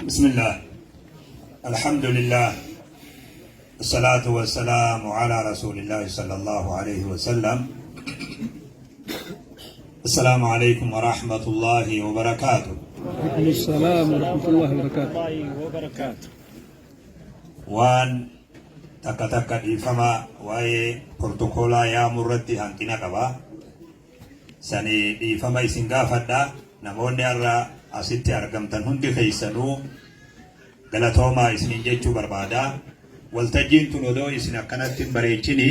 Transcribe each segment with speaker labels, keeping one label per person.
Speaker 1: بسم الله الحمد لله الصلاة والسلام على رسول الله صلى الله عليه وسلم. السلام عليكم ورحمة الله وبركاته.
Speaker 2: وعليكم السلام ورحمة الله وبركاته.
Speaker 1: وان تكتك إفما واي بروتوكولا يا مرتي هنكنا كبا سني إفما إسنغا فدا نموني أرى أسيتي أرقمتن هندي خيسانو غلطوما إسنين جيتشو بربادا والتجين تنودو إسنا كانت بريتشيني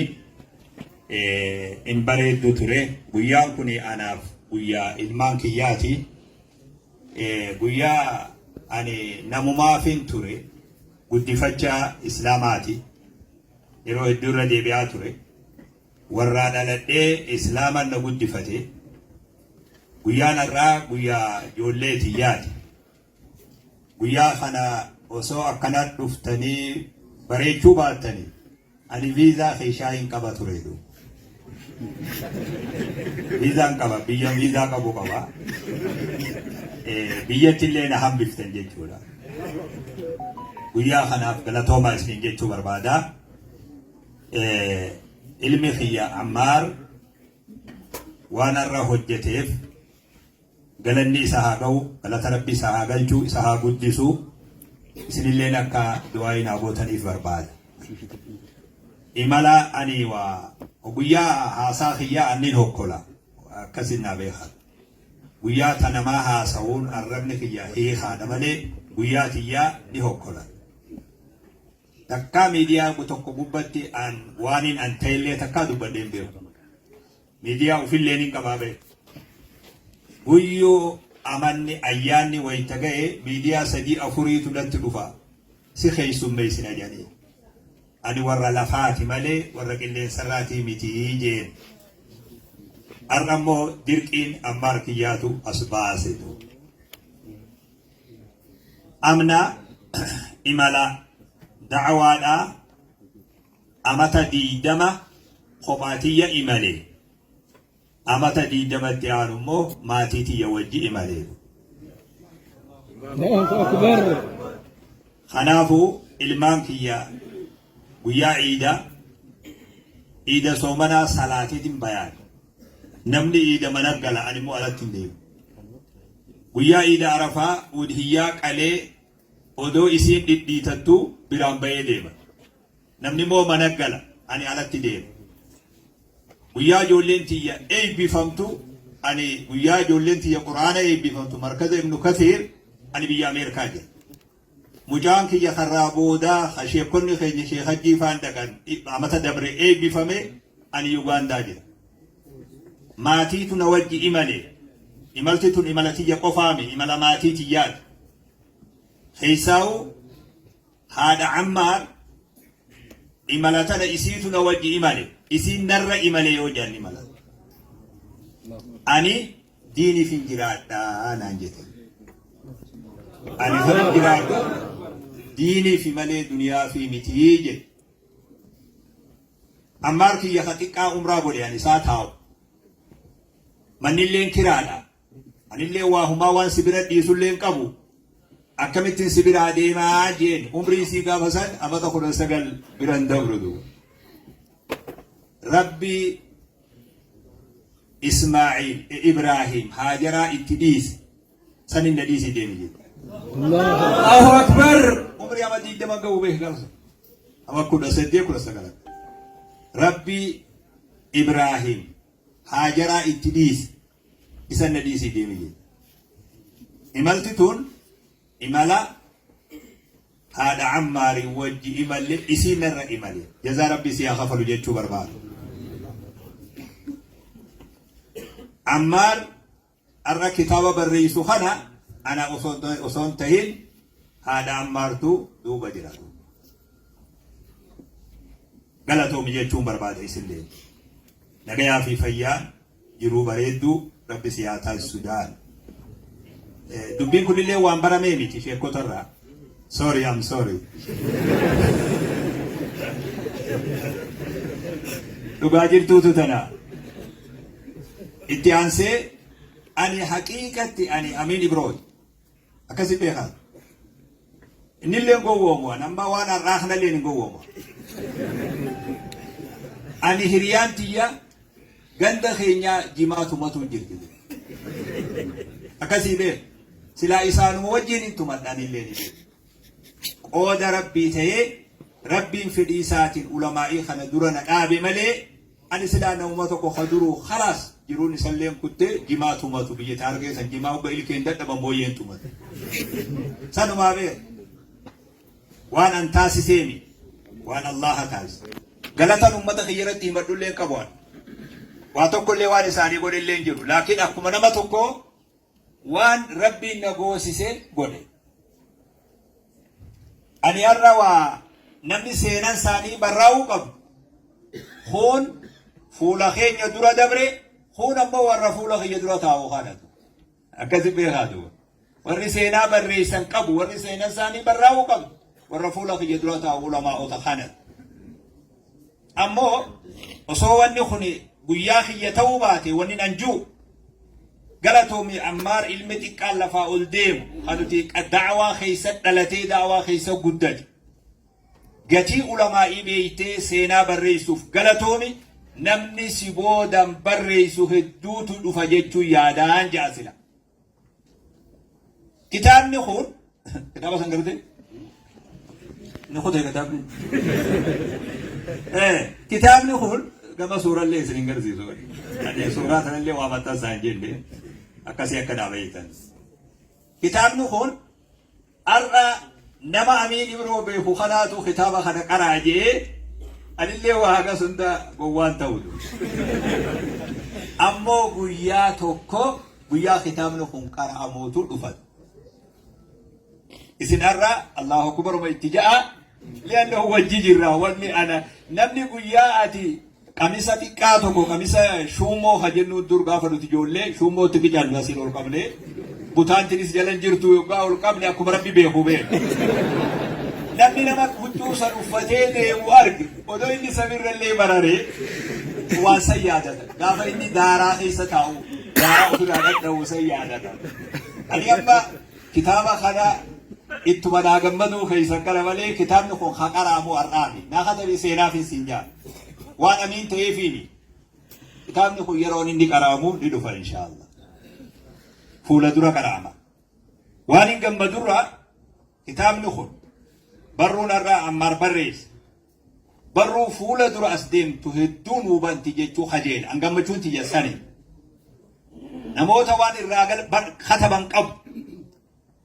Speaker 1: إن بريدو توري بيان كوني أناف بيا إلمان كياتي بيا أني نموما فين توري قدفتشا إسلاماتي يرو الدورة دي بيا توري ورانا لدي إسلاما نقدفتي guyaan irraa guyyaa ijoolleetiyyaati. Guyyaa kana osoo akkana dhuftanii bareechuu baattanii ani viizaa keeshaa hin qaba tureedu. Viizaan qaba, biyya viizaa qabu qaba. Biyyattillee na hambiftan jechuudha. Guyyaa kanaaf galatoomaa isiniin jechuu barbaada. Ilmi kiyya Ammaar waan irra hojjeteef galanni isa haa ga'u, galata rabbi isa haa galchuu, isa haa guddisuu, isinilleen akka du'aa naa gootaniif barbaada. Imala ani waa guyyaa haasaa kiyyaa anniin hokkola akkasin naa beekan. Guyyaa tanamaa haasa'uun arrabni kiyya hiikaadha malee guyyaa kiyyaa ni hokkola. Takkaa miidiyaa tokko gubbatti waaniin an ta'ellee takkaa dubbadheen beeku. Miidiyaa ufillee ni qabaa guyyoo amanni ayyaanni wayita ga'e miidiyaa sadii afuriitu natti dhufa si keessummeessina jedhanii. Ani warra lafaati malee warra qilleensarraatii mitii jeen. Har'a immoo dirqiin Ammaar kiyyaatu as baasetu. Amna imala da'awaadhaa amata 20 kophaatiyya imalee. Amata 20 aanu immoo maatii tiyya wajji imalee. Kanaafuu ilmaan kiyya guyyaa iida soomanaa salaatiitiin bayaan. Namni iida mana gala ani immoo alatti hin deemu. Guyyaa iida arafaa udhiyyaa qalee odoo isiin dhidhiitattuu biraan bahee deema. Namni immoo mana gala ani alatti deema. Guyyaa ijoolleen tiyya eebbifamtu ani guyyaa ijoolleen tiyya quraana eebbifamtu markaza ibnu Kathiir ani biyya Ameerikaa jira. Mucaan kiyya karraa boodaa sheekonni keenya sheek Hajjii faan dhaqan amata dabre eebbifame ani Yugaandaa jira. Maatiitu na wajji imale. Imalti tun imala tiyya qofaami imala maatii tiyyaati. Keessaa'u haadha Ammaar imala tana isiitu na wajji imale. Isin narra imale yoo jaanni mala. Ani diiniif hin jiraadhaa naan jette. Ani hin jiraadhu diiniif malee duniyaa fi mitii jedhe. Ammaar kiyya xiqqaa umraa godhe ani isaa taa'u. Mannilleen kiraadha. Anillee waa humaa waan sibira dhiisulleen qabu. Akkamittiin sibira adeemaa jeen umrii isii gaafa san amata 19 biran dabrudu. Rabbi Ismaa'il Ibrahim Haajara ittidhiis sanin nadhiisii deemi jedhe. Allahu Akbar. Umri ama 20 ga'u beekamsa. Ama 18 Rabbi Ibrahim Haajara ittidhiis isan nadhiisii deemi jedhe. Imalti tun imala haadha Ammaarii wajji imalle isiin irra imale. Jazaa Rabbi si haa kafalu jechuu barbaadu. Ammaar arra kitaaba barreessu kana ana osoon tahin haadha Ammaartu duuba jira. Galatoomi jechuun barbaada isinlee. Nagayaa fi fayyaa jiruu bareedduu Rabbi si haa taasisu dhaan. Dubbiin kunillee waan baramee miti sheekkotarraa. Sorry, I'm sorry. Dhugaa jirtuutu tana. Itti aansee ani haqiiqatti ani Amin Ibrood akkasi beekaa إن اللي نقومه أنا ما وانا راحنا اللي نقومه أنا هريان تيا غندا خينيا جماعة ما تنجر أكاسي به سلا إسان موجين تمتان اللي نجر قود ربي تيه ربي في ديسات العلماء خنا درنا آبي ملي أنا سلا نومتك خدرو خلاص جرون سلم كنت جماعة ما تبي تعرفين سن جماعة بقول كندا تبى موين تمت سانو ما به وأنا أنتاسي سيمي وأنا الله تاس غلطة أمة خيرتي مدلين كبار واتوكل لوان ساني قول اللين جرو لكن أكما نما توكو وان ربي نغوسي سي قول أن يرى نمني سينان ساني براو قب خون فولا خين يدرى دبري خون أما ورى فولا خين يدرى تاو خانتو أكذب بيهادو ورى سينا بري سنقب ورى سينان ساني براو قب ورى فولا خين يدرى تاو علماء تخانت أمو وصواني خني بياخي يتوباتي ونن أنجو قالتهم عمار علمتك قال فاول ديم قالتك الدعوة خيسة دلتي دعوة خيسة قدج قتي علماء بيتي سينا بريسوف قالتهم نمني سيبودا بريسو هدوت الأفجتو يادان جاسلا كتاب نخون كتاب سنقرده نخون هي كتاب كتاب نخون كما سورة اللي سنقر زي سورة يعني سورة اللي وامتا سانجين دي أكاسي أكدا بيتان كتاب نخون أرى نما أمين إبرو بيخو خناتو خطابة خنا قراجي اللي وهاga سندا قوان تودو أمو قويا توكو قويا ختام نخون قرأ موتو دفت إذن أرى الله أكبر ما اتجاء لأنه هو الجيجر واني أنا نبني قويا أتي قميصة كاتوكو قميصة شومو خجنو الدرقا فلو تجولي شومو تكجال ناسين والقبلي بطان تنس جلن جرتو يوقا والقبلي أكو ربي بيخو بيه نبني نمك هجوسا رفتين دي وارق ودو إني سمير اللي براري وان سيادة قافا إني دارا خيسة تاو دارا خلالت دو سيادة اليوم كتابة خدا اتبدا قمدو خيسة كرمالي كتاب نخون خقرامو أرقامي ناخذ بسينا في السنجان وانا مين تيفيني كتاب نخو يرون إني كرامو ندفع إن شاء الله فولا درا كرامة وان قم درا كتاب نخو برو نرى عمار بريس برو فولا درا أسديم تهدون وبنتي جيتو خجيل أنقم جون تجساني نموت وان الراجل ختبا قب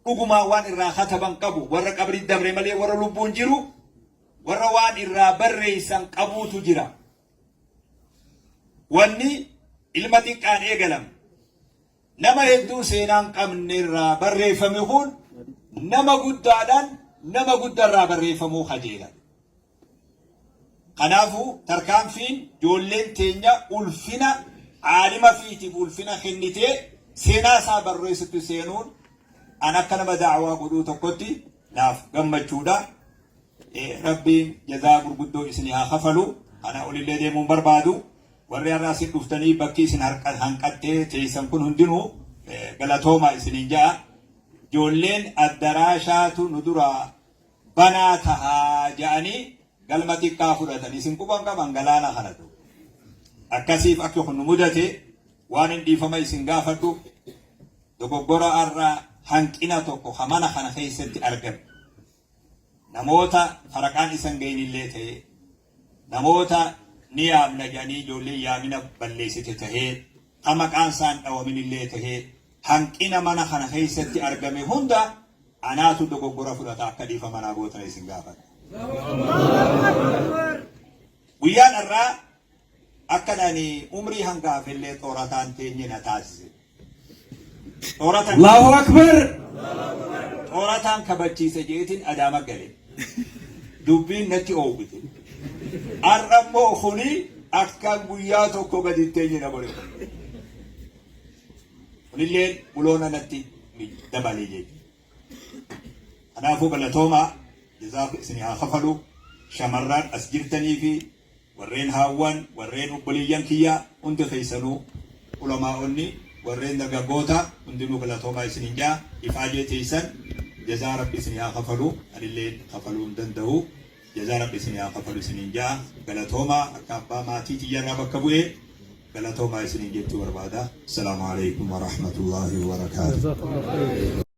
Speaker 1: أقوما وان الرا ختبا قب ورا قبر الدبر ملي ورا لبون جرو ورا وان الرا بريسا قبو تجرا واني ilmati kan egalam nama heddu seenan qabnirra barreeffamihun nama guddarra barreeffamu khajeela kanafu tarkaanfiin joolleen teenya ulfina aalima fiitiif ulfina kennite seenaa isaa barreessitu seenuun an akka nama da'awaa godhuu tokkotti naaf gammachuudha rabbiin jazaa gurguddoo isinii haa kafalu ana olillee deemuun barbaadu warri arraasi dhuftanii bakki isin hanqattee teessan kun hundinuu galatooma isiniin ja'a joolleen addaraashaatu nu dura banaa tahaa ja'anii galma xiqqaa fudhatan isin quban qaban galaana kanatu akkasiif akka kun nu mudate waan hin dhiifama isin gaafadhu dogoggora arraa hanqina tokko hamana kana keessatti argame namoota faraqaan isan geenillee ta'e namoota نيام نجاني جولي يامنا بلسيت تهي أما كان سان أو من اللي تهي هنكنا منا خنا خيستي أرجمي هندا أنا تدوق غرفة لا تكلف منا بوت رئيسنجافا ويان الرا أكلني عمري هنگا في اللي توراتان تيني نتاز توراتان
Speaker 2: الله أكبر
Speaker 1: توراتان كبتشي سجيتين أدامة قليل دبين نتي أوبتين arrammo khuni akkan guyyaa tokko gadi teenye na bore kunilleen buloona natti dabalee jechuudha kanaafuu galatooma jazaaf isinii haa kafalu shamarran as jirtanii fi warreen haawwan warreen obboleeyyan kiyya hundi keessanuu ulamaa'onni warreen dargaggoota hundinuu galatooma isiniin jaa ifaajee teessan جزاء ربي سنيا خفلوا الليل خفلوا دندهو جزاء ربي سنيا خفلوا سنين جاء غلطوما أكابا ما تيتي يرى بكبوه غلطوما سنين جبتوا بربادا. السلام عليكم ورحمة الله وبركاته.
Speaker 2: جزاك الله خير.